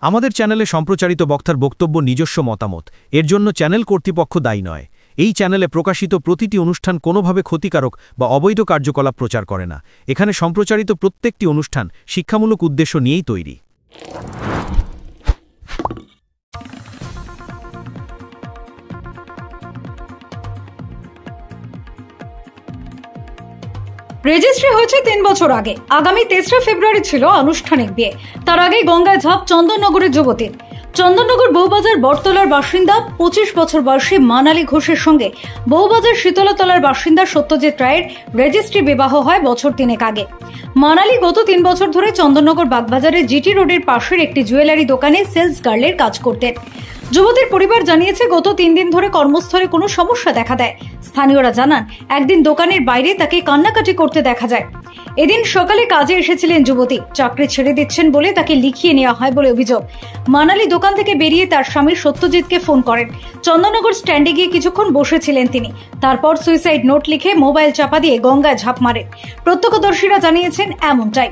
আমাদের চ্যানেলে সম্প্রচারিত বক্তার বক্তব্য নিজস্ব মতামত, এর জন্য চ্যানেল কর্তৃপক্ষ দায়ী নয়। এই চ্যানেলে প্রকাশিত প্রতিটি অনুষ্ঠান কোনোভাবে ক্ষতিকারক বা অবৈধ কার্যকলাপ প্রচার করে না। এখানে সম্প্রচারিত প্রত্যেকটি অনুষ্ঠান শিক্ষামূলক উদ্দেশ্য নিয়েই তৈরি। রেজিস্ট্রি হয়েছে 3 বছর আগে। আগামী 23 ফেব্রুয়ারি ছিল আনুষ্ঠানিক বিয়ে। তার আগে গঙ্গায় ঝাঁপ চন্দননগরের যুবতীর। চন্দননগর বউবাজার বটতলার বাসিন্দা 25 বছর বয়সী মানালী ঘোষের সঙ্গে বউবাজার শীতলাতলার বাসিন্দা সত্যজিৎ রায়ের রেজিস্ট্রি বিবাহ হয় বছর 3 আগে। মানালী গত 3 বছর ধরে চন্দননগর বাগবাজারের জিটি রোডের পাশের একটি জুয়েলারি দোকানে সেলস গার্লের কাজ করতেন। যুবতীর পরিবার জানিয়েছে গত 3 দিন ধরে কর্মস্থলে কোনো সমস্যা দেখা দেয়। স্থানীয়রা জানান একদিন দোকানের বাইরে তাকে কান্নাকাটি করতে দেখা যায়। এদিন সকালে কাজে এসেছিলেন যুবতী। চাকরি ছেড়ে দিচ্ছেন বলে তাকে লিখিয়ে নেওয়া হয় বলে অভিযোগ। মানালী দোকান থেকে বেরিয়ে তার স্বামী সত্যজিৎকে ফোন করেন। চন্দননগর স্ট্যান্ডে গিয়ে কিছুক্ষণ বসেছিলেন তিনি। তারপর সুইসাইড নোট লিখে মোবাইল চাপা দিয়ে গঙ্গায় ঝাঁপ মারেন। প্রত্যক্ষদর্শীরা জানিয়েছেন এমনটাই।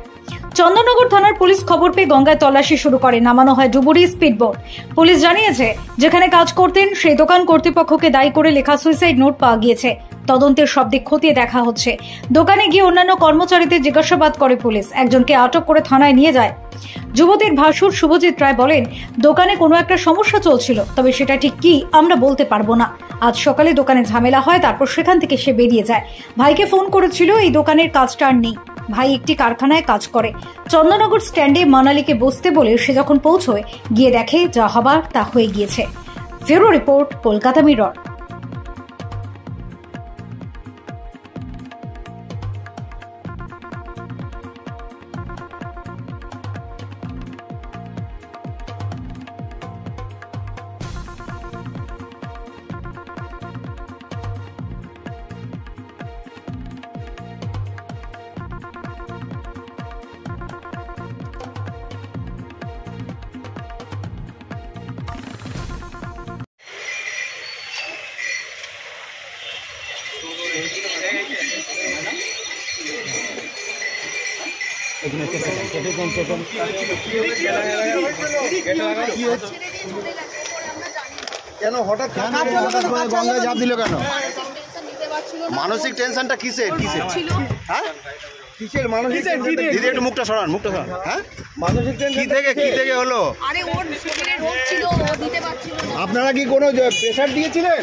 চন্দননগর থানার পুলিশ খবর পেয়ে গঙ্গায় তল্লাশি শুরু করে। নামানো হয় ডুবুরি স্পিডবোট। পুলিশ জানিয়েছে যেখানে কাজ করতেন সেই দোকান কর্তৃপক্ষকে দায়ী করে লেখা সুইসাইড নোট পাওয়া গিয়েছে। তদন্তের সব দিক খতিয়ে দেখা হচ্ছে। দোকানে গিয়ে অন্যান্য কর্মচারীদের জিজ্ঞাসাবাদ করে পুলিশ। একজনকে আটক করে থানায় নিয়ে যায়। যুবতীর ভাসুর শুভজিৎ রায় বলেন, দোকানে কোনো একটা সমস্যা চলছিল, তবে সেটা ঠিক কি আমরা বলতে পারবো না। আজ সকালে দোকানে ঝামেলা হয়, তারপর সেখান থেকে সে বেরিয়ে যায়। ভাইকে ফোন করেছিল, এই দোকানের কাজটা আর নেই। ভাই একটি কারখানায় কাজ করে। চন্দননগর স্ট্যান্ডে মানালীকে বসতে বলে সে যখন পৌঁছয়, গিয়ে দেখে যা হবার তা হয়ে গিয়েছে। Bureau report, Kolkata mirror. কেন হঠাৎ গঙ্গায় ঝাঁপ দিল কেন? মানসিক টেনশনটা কিসের হ্যাঁ কিসের মানসিক? দিদি একটু মুখটা সরান, মুখটা সরান। হ্যাঁ মানসিক টেনশন কি থেকে হলো? আপনারা কি কোনো প্রেশার দিয়েছিলেন?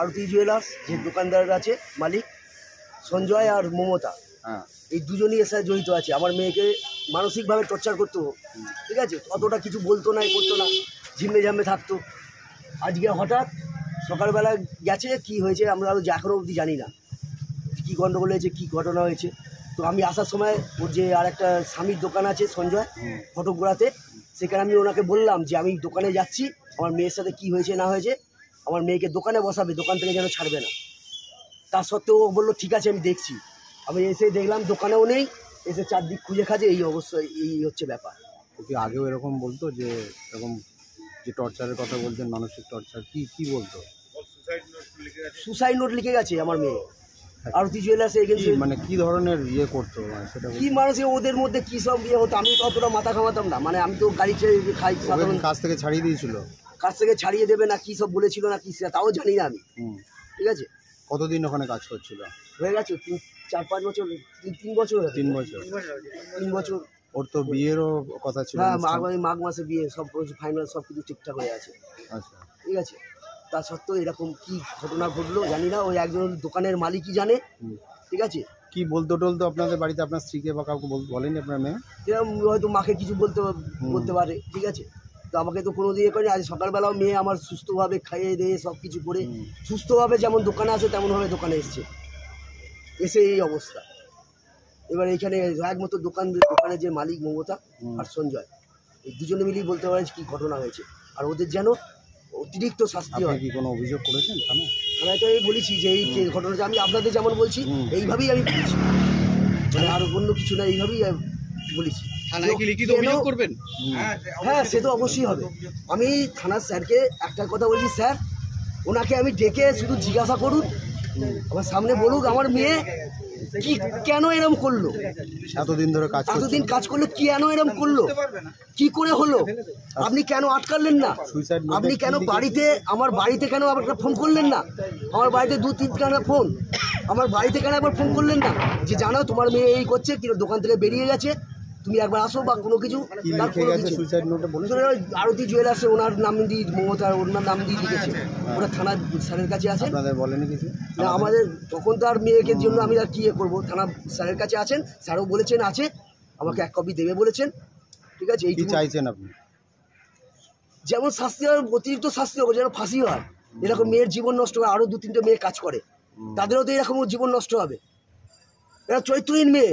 আরতি জুয়েলার্স যে দোকানদার আছে মালিক সঞ্জয় আর মমতা, এই দুজনই এর সাথে জড়িত আছে। আমার মেয়েকে মানসিকভাবে টর্চার করতো, ঠিক আছে? অতটা কিছু বলতো না, করতো না, ঝিমে ঝামে থাকতো। আজকে হঠাৎ সকালবেলা গেছে, কি হয়েছে আমরা এখনও অবধি জানি না কী গণ্ডগোল হয়েছে, কী ঘটনা হয়েছে। তো আমি আসার সময় ওর যে আর একটা স্বামীর দোকান আছে সঞ্জয় ফটোগ্রাফে, সেখানে আমি ওনাকে বললাম যে আমি দোকানে যাচ্ছি, আমার মেয়ের সাথে কী হয়েছে না হয়েছে, আমার মেয়েকে দোকানে বসাবে, দোকান থেকে যেন ছাড়বে না। তা সত্ত্বেও ও বললো ঠিক আছে আমি দেখছি। আমি এসে দেখলাম দোকানেও নেই, এসে চারদিক খুঁজে খাজে, এই অবস্থায় এই হচ্ছে ব্যাপার। ওকে আগেও এরকম বলতো যে এরকম যে টর্চারের কথা বলছেন, মানসিক টর্চার, কি বলতো? সুসাইড নোট লিখে গেছে আমার মেয়ে আরতি জুয়েলার্সে এগেন্সে। মানে কি ধরনের ইয়ে করতো সেটা কি মানুষের ওদের মধ্যে কি সব ইয়ে হতো, আমি তো অতটা মাথা ঘামাতাম না। মানে আমি তো গাড়ি ছেড়ে খাই, সাধারণ কাজ থেকে ছাড়িয়ে দিয়েছিল। কাজ থেকে ছাড়িয়ে দেবে না কি সব বলেছিল না কি, সেটা তাও জানি না আমি। ঠিক আছে, কতদিন ওখানে কাজ করছিল? হয়ে গেছে 4-5 বছর, 3 বছর। 3 বছর। 3 বছর। ওর তো বিয়েরও কথা ছিল। হ্যাঁ, মাঘ মাসে বিয়ে, সব ফাইনাল, সব কিছু ঠিকঠাক হয়ে আছে। আচ্ছা, ঠিক আছে। তা সত্ত্বেও এরকম কি ঘটনা ঘটলো জানি না, ওই একজন দোকানের মালিকই জানে। ঠিক আছে, কি বলতো টলতো আপনাদের বাড়িতে আপনার স্ত্রীকে বা কাউকে বলেনি আপনার মেয়ে? হয়তো মাকে কিছু বলতে পারে। ঠিক আছে, তো আমাকে তো কোনো দিয়ে করেনি। আজ সকালবেলাও মেয়ে আমার সুস্থভাবে খাইয়ে দিয়ে সব কিছু করে সুস্থভাবে যেমন দোকানে আসে তেমনভাবে দোকানে এসছে, এসে এই অবস্থা। এবার এখানে একমাত্র দোকানের যে মালিক মমতা আর সঞ্জয়, এই দুজনে মিলেই বলতে পারেন কি ঘটনা হয়েছে। আর ওদের যেন অতিরিক্ত শাস্তি হয়। কি কোনো অভিযোগ করেছেন থানায়? আমি তো এই বলেছি যে এই ঘটনাটা আমি আপনাদের যেমন বলছি এইভাবেই আমি বলছি, মানে আর অন্য কিছু না, এইভাবেই বলেছি। থানায় কি লিখিত অভিযোগ করবেন? হ্যাঁ, সে তো অবশ্যই হবে। আমি থানার স্যারকে একটা কথা বলছি, স্যার ওনাকে আমি ডেকে শুধু জিজ্ঞাসা করুন, আমার সামনে বলুক আমার মেয়ে কি কেন এরম করলো, এতদিন কাজ করলো কেন এরম করলো, কি করে হলো, আপনি কেন আটকালেন না, আপনি কেন আমার বাড়িতে কেন আবার ফোন করলেন না, আমার বাড়িতে 2-3খানা ফোন, আমার বাড়িতে কেন একবার ফোন করলেন না যে জানো তোমার মেয়ে এই করছে, কি দোকান থেকে বেরিয়ে গেছে, তুমি একবার আসো বা কোনো কিছু। আরতি জুয়েলার্সে ওনার নাম দিয়ে মমতা ওনার নাম দিয়ে লিখেছে, ওরা থানার স্যারের কাছে আছে। না আমাদের তখন তো আর মেয়েকে জন্য আমি আর কি করবো, থানা স্যারের কাছে আছেন, স্যারও বলেছেন আছে, আমাকে 1 কপি দেবে বলেছেন। ঠিক আছে, এই চাইছেন আপনি যেমন শাস্তি হয়, অতিরিক্ত শাস্তি হবে, যেন ফাঁসি হয়। এরকম মেয়ের জীবন নষ্ট হয়, আরও 2-3টে মেয়ে কাজ করে, তাদেরও তো এরকম জীবন নষ্ট হবে। এরা চরিত্রহীন মেয়ে,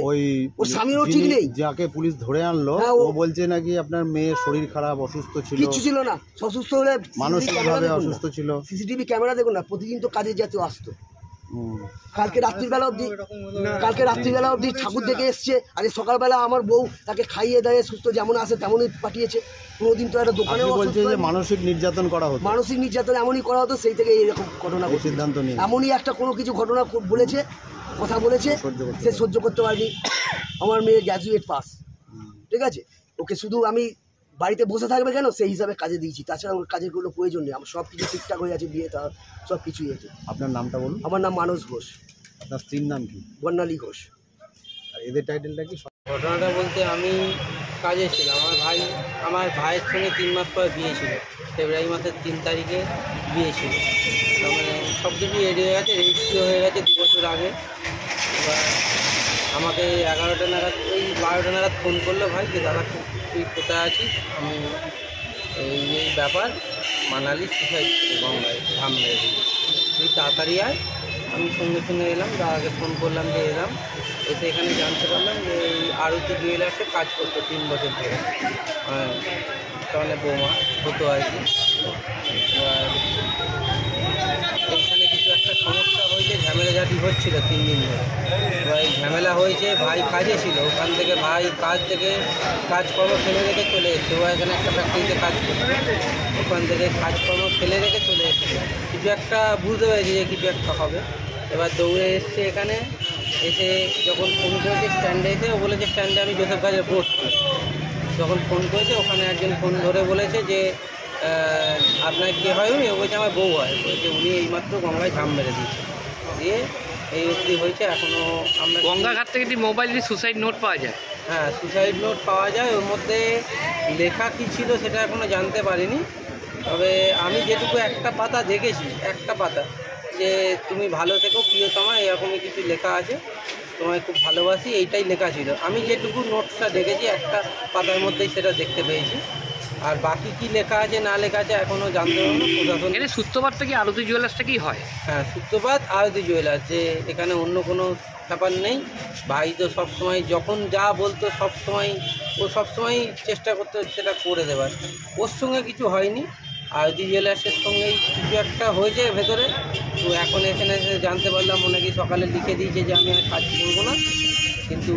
ওর স্বামীও ঠিক নেই। যাকে পুলিশ ধরে আনলো ও বলছে নাকি আপনার মেয়ের শরীর খারাপ, অসুস্থ ছিল। কিচ্ছু ছিল না, অসুস্থ হলে মানসিকভাবে অসুস্থ ছিল। সিসিটিভি ক্যামেরা দেখুন না, প্রতিদিন তো কাজে যেতে আসতো। কালকে রাত্রিবেলা অবধি ঠাকুর দেখে এসছে, আজকে সকালবেলা আমার বউ তাকে খাইয়ে দেয়, সুস্থ যেমন আসে তেমনই পাঠিয়েছে। কোনোদিন তো একটা দোকানে বলছে যে মানসিক নির্যাতন করা হতো, মানসিক নির্যাতন এমনই করা হতো, সেই থেকে এইরকম ঘটনা সিদ্ধান্ত নিয়ে এমনই একটা কোনো কিছু ঘটনা বলেছে, কথা বলেছে, সে সহ্য করতে পারেনি। আমার মেয়ে গ্র্যাজুয়েট পাস, ঠিক আছে, ওকে শুধু আমি বাড়িতে বসে থাকবে কেন সেই হিসাবে কাজে দিয়েছি, তাছাড়া ওর কাজের কোনো প্রয়োজন নেই। আমার সব কিছু ঠিকঠাক হয়ে আছে, বিয়ে তার সব কিছুই আছে। আপনার নামটা বলুন। আমার নাম মানস ঘোষ। আপনার স্ত্রীর নাম কি? বর্ণালী ঘোষ। আর এদের টাইটেলটা কি? ঘটনাটা বলতে আমি কাজে ছিলাম, আমার ভাইয়ের সঙ্গে 3 মাস পরে বিয়ে ছিল, ফেব্রুয়ারি মাসের 3 তারিখে বিয়ে ছিল। তার মানে সব কিছু রেডি হয়ে গেছে, রেজিস্ট্রি হয়ে গেছে 2 বছর আগে। এবার আমাকে 11টা নাগাদ, ওই 12টা নাগাদ ফোন করলো, ভাই যে দাদা তুই কোথায় আছিস, আমি এই ব্যাপার মানালি সুসাইড গঙ্গায় ধাম মেরে দিই, তুই তাড়াতাড়ি আয়। আমি সঙ্গে সঙ্গে এলাম, দাদাকে ফোন করলাম যে এলাম, এসে এখানে জানতে পারলাম যে এই আরতি জুয়েলার্সে কাজ করতো 3 বছর ধরে, তাহলে বৌমা হতো আর কি। এবার এখানে কিছু একটা সমস্যা হয়েছে, ঝামেলাঝাটি হচ্ছিল 3 দিন ধরে। এবার এই ঝামেলা হয়েছে, ভাই কাজে ছিল, ওখান থেকে ভাই কাজকর্ম ফেলে রেখে চলে এসেছে। ও এখানে একটা ফ্যাক্টরিতে কাজ করছে, ওখান থেকে কাজকর্ম ফেলে রেখে চলে এসেছে। কিছু একটা বুঝতে পেরেছি যে কিছু একটা হবে। এবার দৌড়ে এসছে এখানে, এসে যখন ফোন করেছে স্ট্যান্ডে এসে, ও বলেছে স্ট্যান্ডে আমি জোসেফ কাজে বসছি। যখন ফোন করেছে ওখানে একজন ফোন ধরে বলেছে যে আপনার কে হয়, উনি? ও বলছে আমার বউ হয়। বলছে উনি এইমাত্র গঙ্গায় ঝাম মেরে দিয়েছে, দিয়ে এই অবধি হয়েছে। এখনও আমরা গঙ্গাঘাট থেকে যদি মোবাইল দিয়ে সুসাইড নোট পাওয়া যায়? হ্যাঁ, সুসাইড নোট পাওয়া যায়, ওর মধ্যে লেখা কী ছিল সেটা এখনও জানতে পারিনি। তবে আমি যেটুকু একটা পাতা দেখেছি, একটা পাতা, যে তুমি ভালো থেকো প্রিয়তমা, এরকমই কিছু লেখা আছে, তোমায় খুব ভালোবাসি, এইটাই লেখা ছিল। আমি যেটুকু নোটসটা দেখেছি একটা পাতার মধ্যেই সেটা দেখতে পেয়েছি। আর বাকি কি লেখা আছে না লেখা আছে এখনও জানতে পারবো না। প্রশাসন এখানে সূত্রপাত থেকে আরতি জুয়েলার্স থেকেই হয়? হ্যাঁ, সূত্রপাত আরতি জুয়েলার্স, যে এখানে অন্য কোনো ব্যাপার নেই। ভাই তো সবসময় যখন যা বলতো ও সবসময় চেষ্টা করতো সেটা করে দেওয়ার। ওর সঙ্গে কিছু হয়নি, আরতি জুয়েলার্সের সঙ্গেই কিছু একটা হয়েছে ভেতরে। তো এখন এখানে জানতে পারলাম ওনাকে সকালে লিখে দিয়েছে যে আমি আর কাজ করবো না, কিন্তু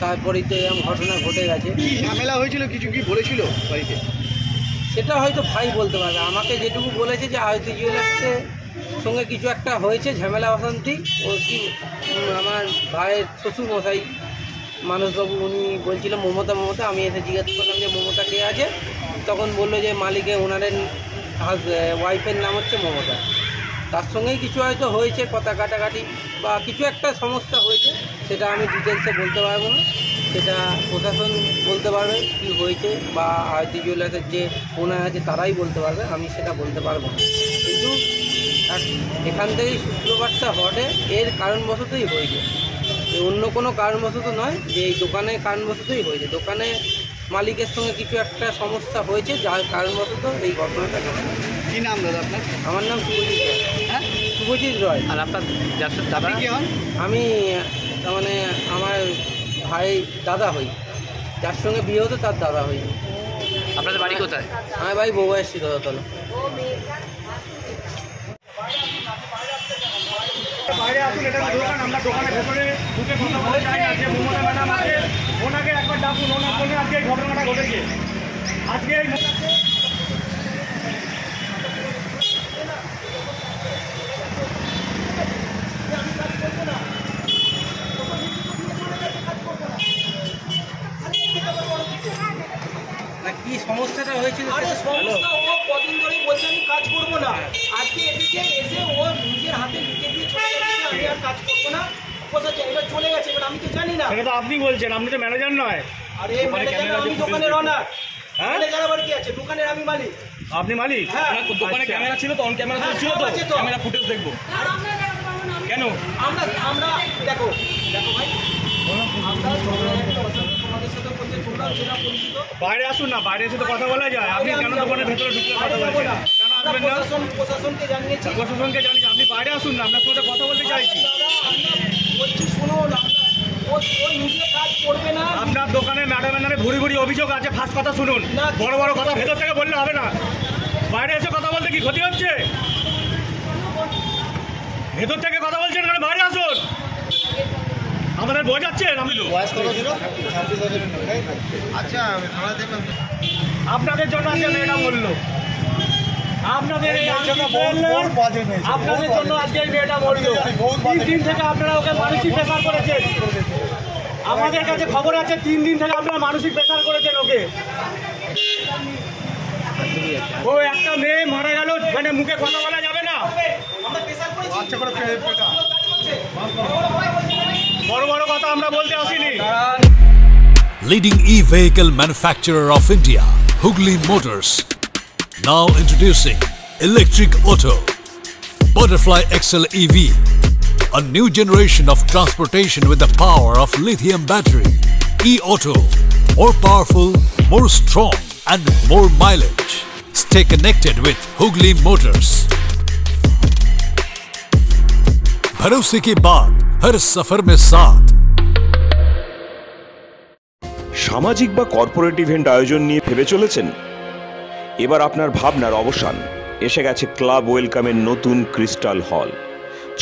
তারপরেই তো এরকম ঘটনা ঘটে গেছে। ঝামেলা হয়েছিল, কিছু কি বলেছিল বাড়িতে? সেটা হয়তো ভাই বলতে পারবে। আমাকে যেটুকু বলেছে যে আরতি জুয়েলার্সের সঙ্গে কিছু একটা হয়েছে, ঝামেলা অশান্তি। ও কি আমার ভাইয়ের শ্বশুর মশাই মানসবাবু, উনি বলছিল মমতা। আমি এসে জিজ্ঞাসা করলাম যে মমতা কে আছে, তখন বললো যে মালিকে ওনারের ওয়াইফের নাম হচ্ছে মমতা। তার সঙ্গেই কিছু হয়তো হয়েছে, কথা কাটাকাটি বা কিছু একটা সমস্যা হয়েছে, সেটা আমি ডিটেলসে বলতে পারবো না। সেটা প্রশাসন বলতে পারবে কি হয়েছে, বা আরতি জুয়েলার্সের যে ওনার আছে তারাই বলতে পারবে, আমি সেটা বলতে পারবো না। কিন্তু এখান থেকেই সূত্রপাতটা ঘটে, এর কারণবশতই হয়েছে, অন্য কোনো কারণবশত নয়, যে এই দোকানের কারণবশতই হয়েছে। দোকানে মালিকের সঙ্গে কিছু একটা সমস্যা হয়েছে, যার কারণবশত এই ঘটনাটা ঘটে। কী নাম দাদা আপনার? আমার নাম শুভজিৎ রয়। হ্যাঁ, শুভজিৎ রয়। আর আপনার দাদা? কি হন? আমি তার মানে আমার ভাই দাদা হই, যার সঙ্গে বিয়ে হতো তার দাদা হই। আপনাদের বাড়ি কোথায়? আমার বাড়ি বউবাইয়ের শিকতলা। বাইরে আসুন, এটা দোকান, আমরা দোকানের ভেতরে ঢুকে কথা বলতে চাই না। যে মমতা ম্যাডাম আছে, ও ওনাকে একবার ডাকুন, ওনার জন্য আজকে এই ঘটনাটা ঘটেছে। আজকে এই কি সমস্যাটা হয়েছিল? আরে সমস্যা ও কদিন ধরেই বলছে আমি কাজ করবো না, আজকে এসে ও নিজের হাতে লিখে দিয়ে চলে গেছে আমি আর কাজ করবো না, বসাচ্ছে এবার চলে গেছে। এবার আমি তো জানি না। সেটা তো আপনি বলছেন, আপনি তো ম্যানেজার নয়। আরে ম্যানেজার আমি দোকানের ওনার। হ্যাঁ ম্যানেজার আবার কি আছে? দোকানের আমি মালিক। আপনি মালিক? হ্যাঁ। দোকানে ক্যামেরা ছিল তো, অন ক্যামেরা তো ছিল তো, ক্যামেরা ফুটেজ দেখবো কেন? আমরা দেখো ভাই, আমরা তোমাদের সাথে বলতে তোমরা যেটা পরিচিত, বাইরে আসুন না, বাইরে এসে তো কথা বলা যায়। আপনি কেন দোকানের ভেতরে ঢুকে কথা বলছেন? কেন আসবেন না? প্রশাসনকে জানিয়েছি। প্রশাসনকে জানিয়েছি, আপনি বাইরে আসুন না, আপনার সাথে কথা বলতে চাইছি। বলছি শুনুন, ও নিজে কাজ করবে না। আপনার দোকানে ম্যাডামের নামে ভুরি ভুরি অভিযোগ আছে। ফার্স্ট কথা শুনুন, বড় বড় কথা ভেতর থেকে বললে হবে না। বাইরে এসে কথা বলতে কি ক্ষতি হচ্ছে? ভেতর থেকে কথা বলছেন কেন? বাইরে আসুন। আমাদের বোঝাচ্ছেন? আপনি তো আচ্ছা আপনাদের জন্য আজকে মেয়েটা মরলো। আপনাদের জন্য আজকে এই মেয়েটা মরলো। 3 দিন থেকে আপনারা ওকে মানসিক প্রেসার করেছেন। আমাদের কাছে খবর আছে 3 দিন থেকে আপনারা মানসিক প্রেসার করেছেন ওকে। ও একটা মেয়ে মারা গেল, মানে মুখে কথা বলা যাবে না। বড় বড় কথা আমরা বলতে আসিনি। Leading e-vehicle manufacturer of India, Hooghly Motors. Now introducing Electric Auto, Butterfly XL EV, a new generation of transportation with the power of lithium battery. E-Auto, more powerful, more strong and more mileage. Stay connected with Hooghly Motors. भरोसे की बात हर सफर में साथ। সামাজিক বা corporate event আয়োজন নিয়ে ভেবে চলেছেন? এবার আপনার ভাবনার অবসান। এসে গেছে ক্লাব ওয়েলকামের নতুন ক্রিস্টাল হল।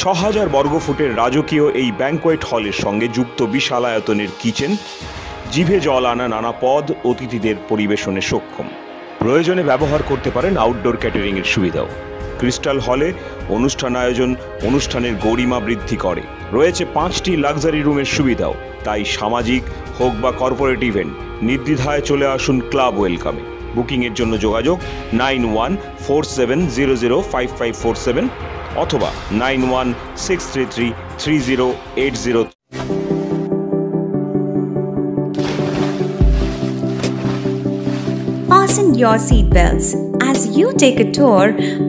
6000 বর্গফুটের রাজকীয় এই ব্যাংকোয়েট হলের সঙ্গে যুক্ত বিশাল আয়তনের কিচেন, জিভে জল আনা নানা পদ অতিথিদের পরিবেশনে সক্ষম। প্রয়োজনে ব্যবহার করতে পারেন আউটডোর ক্যাটারিংয়ের সুবিধাও। ক্রিস্টাল হলে অনুষ্ঠান আয়োজন অনুষ্ঠানের গরিমা বৃদ্ধি করে। রয়েছে 5টি লাক্সারি রুমের সুবিধাও। তাই সামাজিক হোক বা কর্পোরেট ইভেন্ট, নির্দ্বিধায় চলে আসুন ক্লাব ওয়েলকামে। বুকিংয়ের জন্য যোগাযোগ 9147005547 অথবা 9163333080। Fasten your seatbelts as you take a tour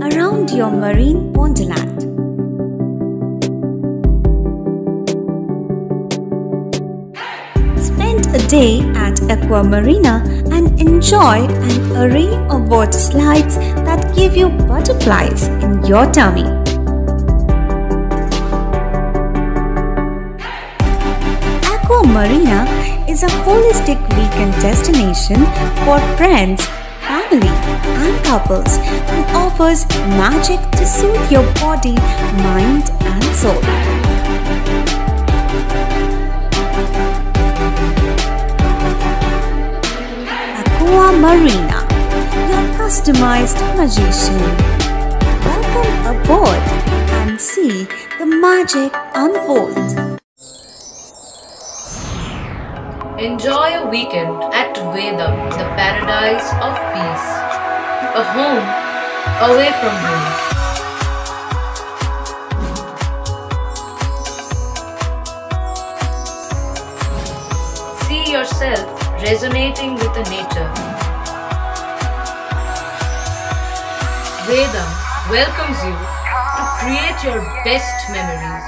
around your marine wonderland. Spend a day at Aqua Marina and enjoy an array of water slides that give you butterflies in your tummy. Aqua Marina is a holistic weekend destination for friends, family and couples and offers magic to soothe your body, mind and soul. Aqua Marina, your customized magician. Welcome aboard and see the magic unfold. Enjoy a weekend at Vedam, the paradise of peace. A home away from home. See yourself resonating with the nature. Vedam welcomes you to create your best memories.